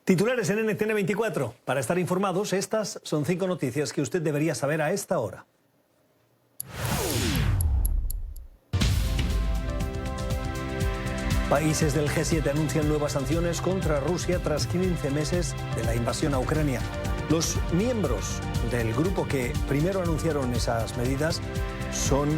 Titulares en NTN24. Para estar informados, estas son 5 noticias que usted debería saber a esta hora. Países del G7 anuncian nuevas sanciones contra Rusia tras 15 meses de la invasión a Ucrania. Los miembros del grupo que primero anunciaron esas medidas son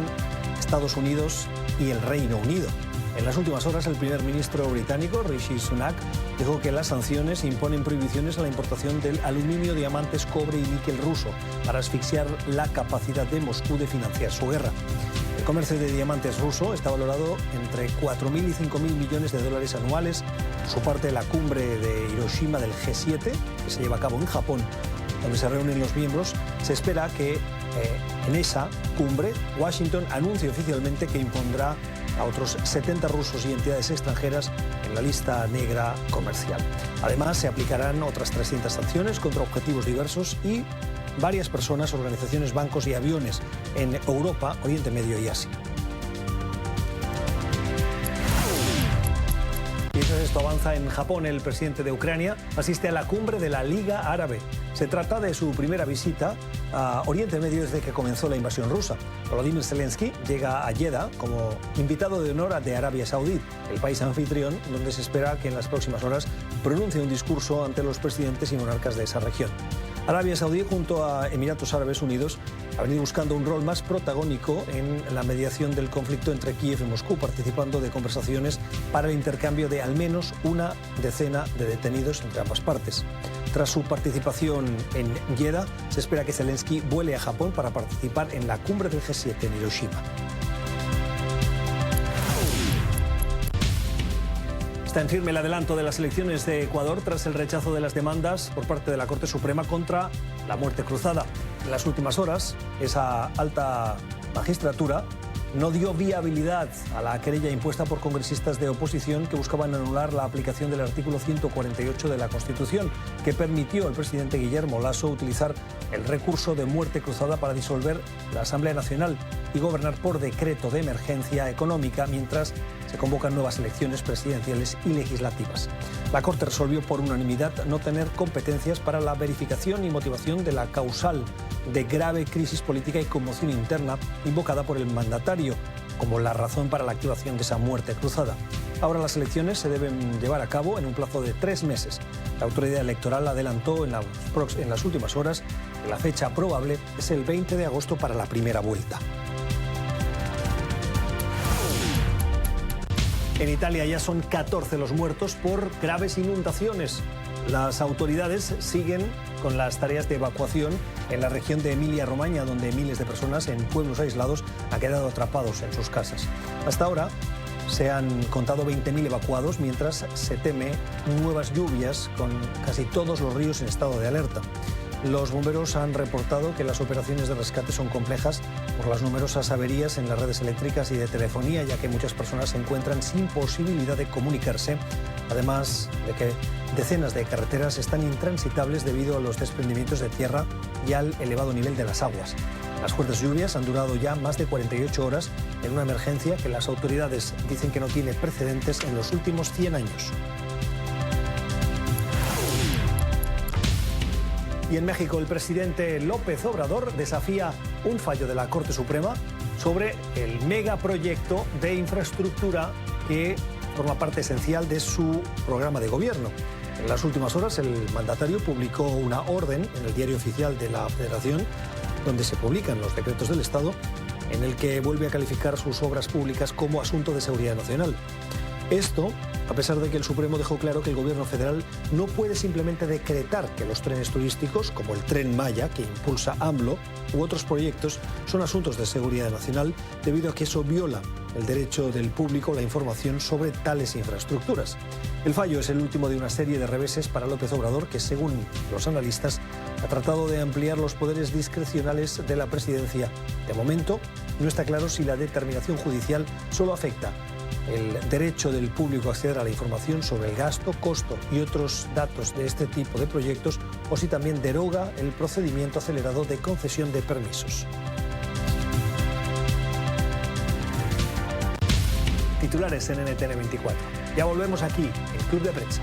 Estados Unidos y el Reino Unido. En las últimas horas, el primer ministro británico, Rishi Sunak, dijo que las sanciones imponen prohibiciones a la importación del aluminio, diamantes, cobre y níquel ruso para asfixiar la capacidad de Moscú de financiar su guerra. El comercio de diamantes ruso está valorado entre 4.000 y 5.000 millones de dólares anuales. Su parte de la cumbre de Hiroshima del G7, que se lleva a cabo en Japón, donde se reúnen los miembros, se espera que en esa cumbre Washington anuncie oficialmente que impondrá a otros 70 rusos y entidades extranjeras en la lista negra comercial. Además, se aplicarán otras 300 sanciones contra objetivos diversos y varias personas, organizaciones, bancos y aviones en Europa, Oriente Medio y Asia. Mientras esto avanza en Japón, el presidente de Ucrania asiste a la cumbre de la Liga Árabe. Se trata de su primera visita a Oriente Medio desde que comenzó la invasión rusa. Volodymyr Zelensky llega a Jeddah como invitado de honor de Arabia Saudí, el país anfitrión, donde se espera que en las próximas horas pronuncie un discurso ante los presidentes y monarcas de esa región. Arabia Saudí, junto a Emiratos Árabes Unidos, ha venido buscando un rol más protagónico en la mediación del conflicto entre Kiev y Moscú, participando de conversaciones para el intercambio de al menos una decena de detenidos entre ambas partes. Tras su participación en Jeddah, se espera que Zelensky vuele a Japón para participar en la cumbre del G7 en Hiroshima. Está en firme el adelanto de las elecciones de Ecuador tras el rechazo de las demandas por parte de la Corte Suprema contra la muerte cruzada. En las últimas horas, esa alta magistratura no dio viabilidad a la querella impuesta por congresistas de oposición que buscaban anular la aplicación del artículo 148 de la Constitución, que permitió al presidente Guillermo Lasso utilizar el recurso de muerte cruzada para disolver la Asamblea Nacional y gobernar por decreto de emergencia económica mientras se convocan nuevas elecciones presidenciales y legislativas. La Corte resolvió por unanimidad no tener competencias para la verificación y motivación de la causal de grave crisis política y conmoción interna invocada por el mandatario como la razón para la activación de esa muerte cruzada. Ahora las elecciones se deben llevar a cabo en un plazo de 3 meses. La autoridad electoral adelantó en las últimas horas que la fecha probable es el 20 de agosto para la primera vuelta. En Italia ya son 14 los muertos por graves inundaciones. Las autoridades siguen con las tareas de evacuación en la región de Emilia-Romagna, donde miles de personas en pueblos aislados han quedado atrapados en sus casas. Hasta ahora se han contado 20.000 evacuados, mientras se teme nuevas lluvias con casi todos los ríos en estado de alerta. Los bomberos han reportado que las operaciones de rescate son complejas por las numerosas averías en las redes eléctricas y de telefonía, ya que muchas personas se encuentran sin posibilidad de comunicarse, además de que decenas de carreteras están intransitables debido a los desprendimientos de tierra y al elevado nivel de las aguas. Las fuertes lluvias han durado ya más de 48 horas en una emergencia que las autoridades dicen que no tiene precedentes en los últimos 100 años. Y en México, el presidente López Obrador desafía un fallo de la Corte Suprema sobre el megaproyecto de infraestructura que forma parte esencial de su programa de gobierno. En las últimas horas, el mandatario publicó una orden en el Diario Oficial de la Federación, donde se publican los decretos del Estado, en el que vuelve a calificar sus obras públicas como asunto de seguridad nacional. Esto, a pesar de que el Supremo dejó claro que el gobierno federal no puede simplemente decretar que los trenes turísticos, como el Tren Maya, que impulsa AMLO, u otros proyectos, son asuntos de seguridad nacional, debido a que eso viola el derecho del público a la información sobre tales infraestructuras. El fallo es el último de una serie de reveses para López Obrador, que, según los analistas, ha tratado de ampliar los poderes discrecionales de la presidencia. De momento, no está claro si la determinación judicial solo afecta el derecho del público a acceder a la información sobre el gasto, costo y otros datos de este tipo de proyectos, o si también deroga el procedimiento acelerado de concesión de permisos. Titulares en NTN24. Ya volvemos aquí, el Club de Prensa.